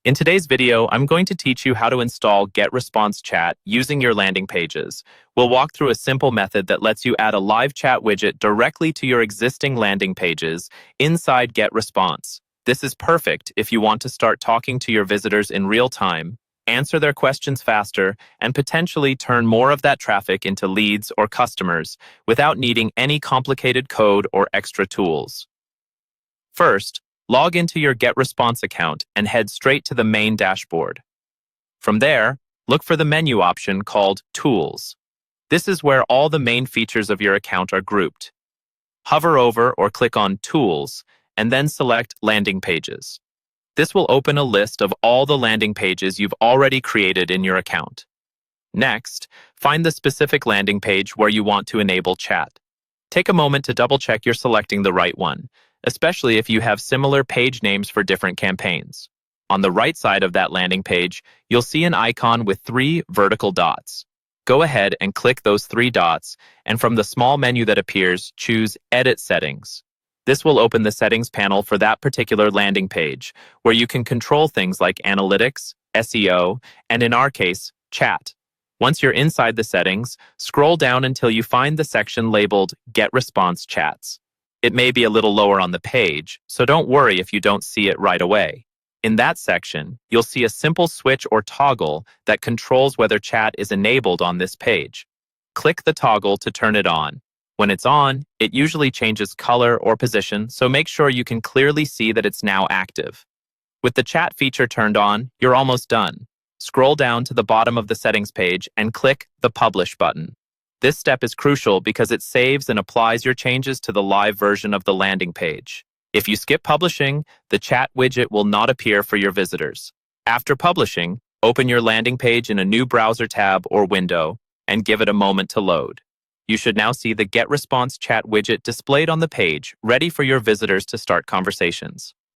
In today's video, I'm going to teach you how to install Getresponse chat using your landing pages. We'll walk through a simple method that lets you add a live chat widget directly to your existing landing pages inside Getresponse. This is perfect if you want to start talking to your visitors in real time, answer their questions faster, and potentially turn more of that traffic into leads or customers without needing any complicated code or extra tools. First, log into your Getresponse account and head straight to the main dashboard. From there, look for the menu option called Tools. This is where all the main features of your account are grouped. Hover over or click on Tools, and then select Landing Pages. This will open a list of all the landing pages you've already created in your account. Next, find the specific landing page where you want to enable chat. Take a moment to double-check you're selecting the right one, especially if you have similar page names for different campaigns. On the right side of that landing page, you'll see an icon with 3 vertical dots. Go ahead and click those 3 dots, and from the small menu that appears, choose Edit Settings. This will open the settings panel for that particular landing page, where you can control things like analytics, SEO, and in our case, chat. Once you're inside the settings, scroll down until you find the section labeled Getresponse Chats. It may be a little lower on the page, so don't worry if you don't see it right away. In that section, you'll see a simple switch or toggle that controls whether chat is enabled on this page. Click the toggle to turn it on. When it's on, it usually changes color or position, so make sure you can clearly see that it's now active. With the chat feature turned on, you're almost done. Scroll down to the bottom of the settings page and click the Publish button. This step is crucial because it saves and applies your changes to the live version of the landing page. If you skip publishing, the chat widget will not appear for your visitors. After publishing, open your landing page in a new browser tab or window and give it a moment to load. You should now see the Getresponse chat widget displayed on the page, ready for your visitors to start conversations.